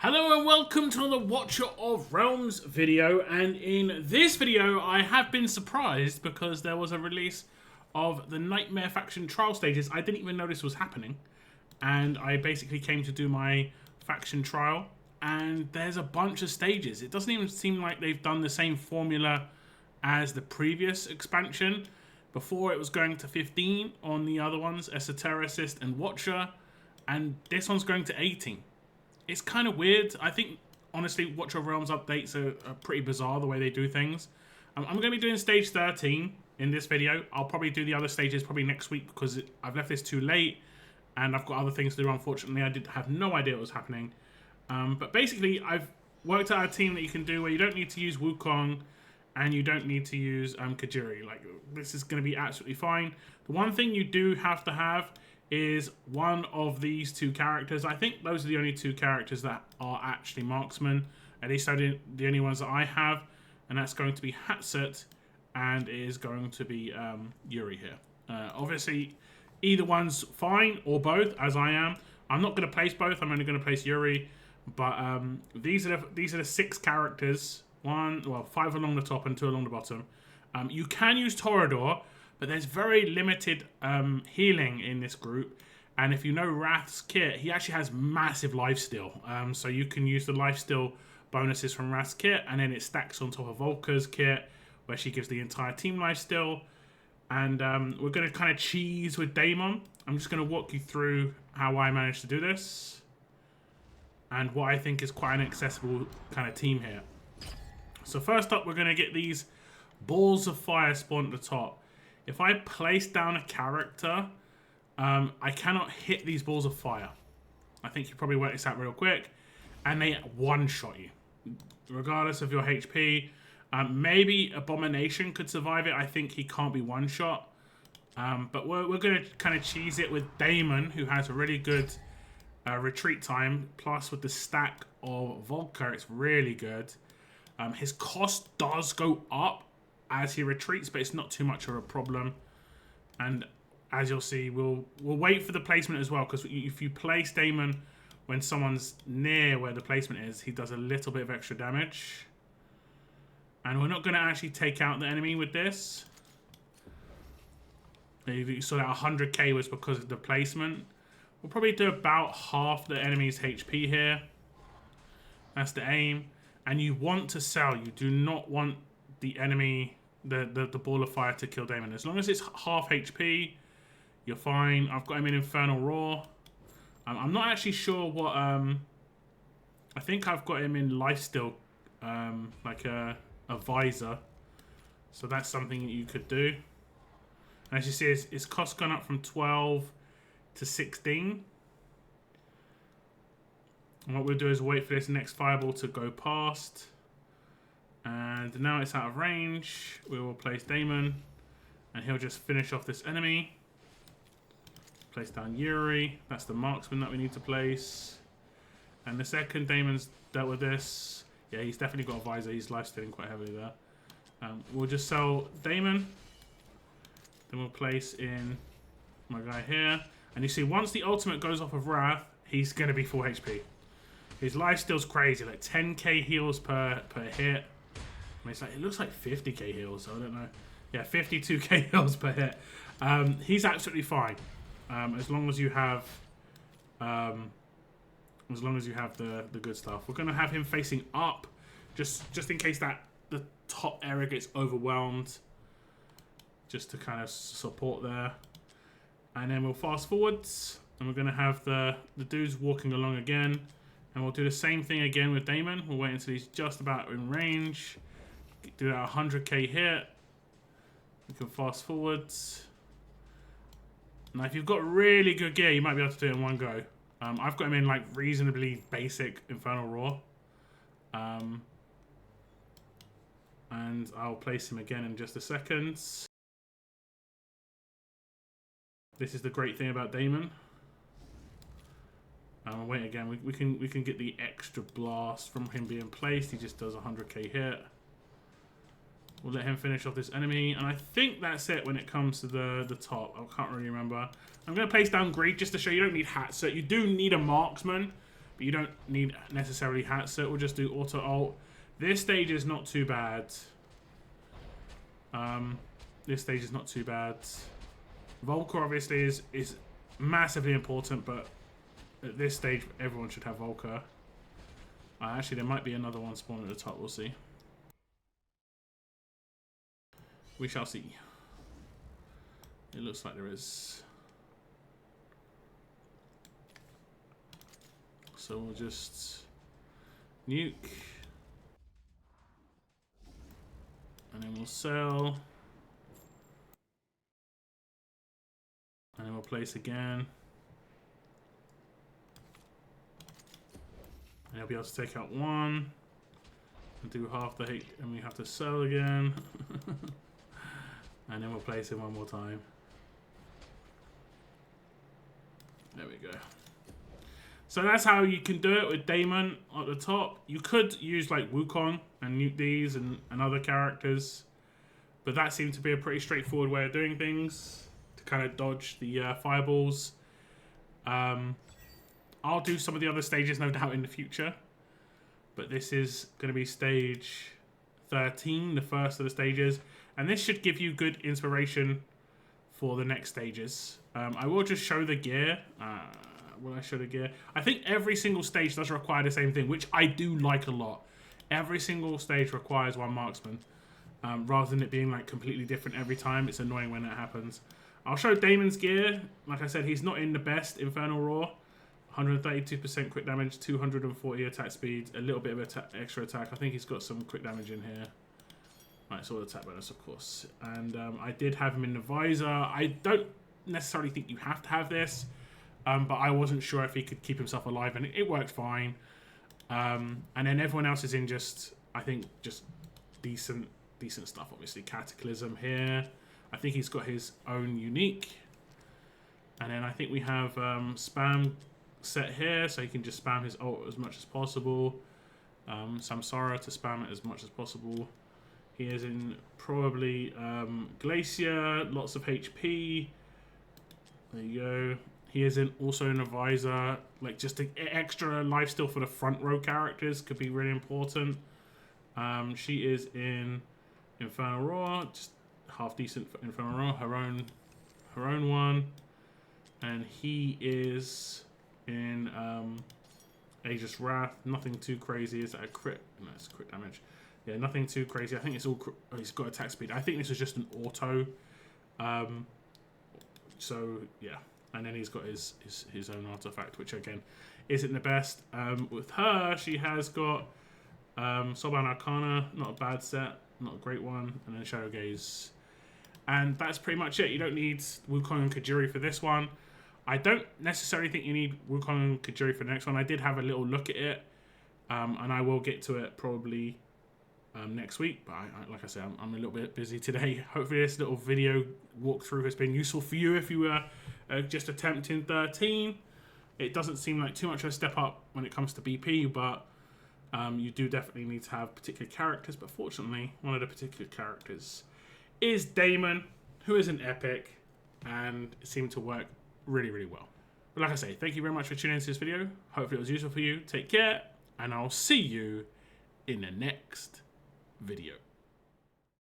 Hello and welcome to another Watcher of Realms video, and in this video I have been surprised because there was a release of the Nightmare faction trial stages. I didn't even know this was happening, and I basically came to do my faction trial, and there's a bunch of stages. It doesn't even seem like they've done the same formula as the previous expansion. Before it was going to 15 on the other ones, Esotericist and Watcher, and this one's going to 18. It's kind of weird. I think, honestly, Watcher of Realms updates are pretty bizarre the way they do things. I'm going to be doing stage 13 in this video. I'll probably do the other stages probably next week because I've left this too late and I've got other things to do, unfortunately. I did have no idea what was happening. But basically, I've worked out a team that you can do where you don't need to use Wukong and you don't need to use Kigiri. Like, this is going to be absolutely fine. The one thing you do have to have is one of these two characters. I think those are the only two characters that are actually marksmen. At least the only ones that I have. And that's going to be Hatset and it is going to be Yuri here. Obviously, either one's fine or both, as I am. I'm not going to place both. I'm only going to place Yuri. But these are the 6 characters. 5 along the top and 2 along the bottom. You can use Torador, but there's very limited healing in this group. And if you know Wrath's kit, he actually has massive lifesteal. So you can use the lifesteal bonuses from Wrath's kit, and then it stacks on top of Volker's kit, where she gives the entire team lifesteal. And we're going to kind of cheese with Daemon. I'm just going to walk you through how I managed to do this, and what I think is quite an accessible kind of team here. So first up, we're going to get these balls of fire spawned at the top. If I place down a character, I cannot hit these balls of fire. I think you probably work this out real quick. And they one-shot you, regardless of your HP. Maybe Abomination could survive it. I think he can't be one-shot. But we're going to kind of cheese it with Daemon, who has a really good retreat time. Plus, with the stack of Volker, it's really good. His cost does go up as he retreats, but it's not too much of a problem. And as you'll see, we'll wait for the placement as well, because if you place Daemon when someone's near where the placement is, he does a little bit of extra damage. And we're not going to actually take out the enemy with this. You saw that 100k was because of the placement. We'll probably do about half the enemy's HP here. That's the aim. And you want to sell. You do not want the enemy, the ball of fire, to kill Daemon. As long as it's half HP, you're fine. I've got him in Infernal Roar. I'm not actually sure what... I think I've got him in Lifesteal, like a visor. So that's something you could do. And as you see, his cost gone up from 12 to 16. And what we'll do is wait for this next fireball to go past. And now it's out of range. We will place Daemon. And he'll just finish off this enemy. Place down Yuri. That's the marksman that we need to place. And the second Daemon's dealt with this. Yeah, he's definitely got a visor. He's lifestealing quite heavily there. We'll just sell Daemon. Then we'll place in my guy here. And you see, once the ultimate goes off of Wrath, he's going to be full HP. His lifesteal's crazy, like 10k heals per hit. I mean, it looks like 50k heals, so I don't know. Yeah, 52k heals per hit. He's absolutely fine, as long as you have, the good stuff. We're gonna have him facing up, just in case that the top area gets overwhelmed, just to kind of support there. And then we'll fast forwards, and we're gonna have the dudes walking along again. And we'll do the same thing again with Daemon. We'll wait until he's just about in range. Do that 100k hit. We can fast forwards. Now, if you've got really good gear, you might be able to do it in one go. I've got him in like reasonably basic Infernal Roar. And I'll place him again in just a second. This is the great thing about Daemon. Wait again. We can get the extra blast from him being placed. He just does 100k hit. We'll let him finish off this enemy, and I think that's it when it comes to the top. I can't really remember. I'm going to place down Greed just to show you don't need hats. So you do need a marksman, but but you don't need necessarily hats, so it will just do auto alt. This stage is not too bad. This stage is not too bad. Volker obviously is massively important, but at this stage everyone should have Volker. Actually, there might be another one spawned at the top. We'll see. We shall see. It looks like there is. So we'll just nuke. And then we'll sell. And then we'll place again. And I'll be able to take out one. And do half the hit. And we have to sell again. And then we'll place it one more time. There we go. So that's how you can do it with Daemon at the top. You could use like Wukong and nuke these and other characters. But that seemed to be a pretty straightforward way of doing things. To kind of dodge the fireballs. I'll do some of the other stages no doubt in the future. But this is going to be stage 13, the first of the stages. And this should give you good inspiration for the next stages. I will just show the gear. Will I show the gear? I think every single stage does require the same thing, which I do like a lot. Every single stage requires one marksman. Rather than it being like completely different every time. It's annoying when that happens. I'll show Daemon's gear. Like I said, he's not in the best Infernal Roar. 132% quick damage, 240 attack speed, a little bit of extra attack. I think he's got some quick damage in here. Right, it's all attack bonus, of course. And I did have him in the visor. I don't necessarily think you have to have this, but I wasn't sure if he could keep himself alive, and it worked fine. And then everyone else is in just, I think, just decent stuff. Obviously, Cataclysm here. I think he's got his own unique. And then I think we have spam set here, so he can just spam his ult as much as possible. Samsara to spam it as much as possible. He is in probably Glacier, lots of HP. There you go. He is also in a visor, like just an extra lifesteal for the front row characters could be really important. She is in Infernal Roar, just half decent for Infernal Roar, her own one, and he is in Aegis Wrath. Nothing too crazy. Is that a crit? No, it's crit damage. Yeah, nothing too crazy. I think it's all. Oh, he's got attack speed. I think this is just an auto. So yeah, and then he's got his own artifact, which again isn't the best. With her, she has got Soulbound Arcana, not a bad set, not a great one, and then Shadow Gaze, and that's pretty much it. You don't need Wukong and Kigiri for this one. I don't necessarily think you need Wukong and Kigiri for the next one. I did have a little look at it, and I will get to it probably next week. But like I said, I'm a little bit busy today. Hopefully this little video walkthrough has been useful for you if you were just attempting 13. It doesn't seem like too much of a step up when it comes to BP, but you do definitely need to have particular characters. But fortunately, one of the particular characters is Daemon, who is an epic, and it seemed to work really, really well. But like I say, thank you very much for tuning into this video. Hopefully it was useful for you. Take care, and I'll see you in the next video.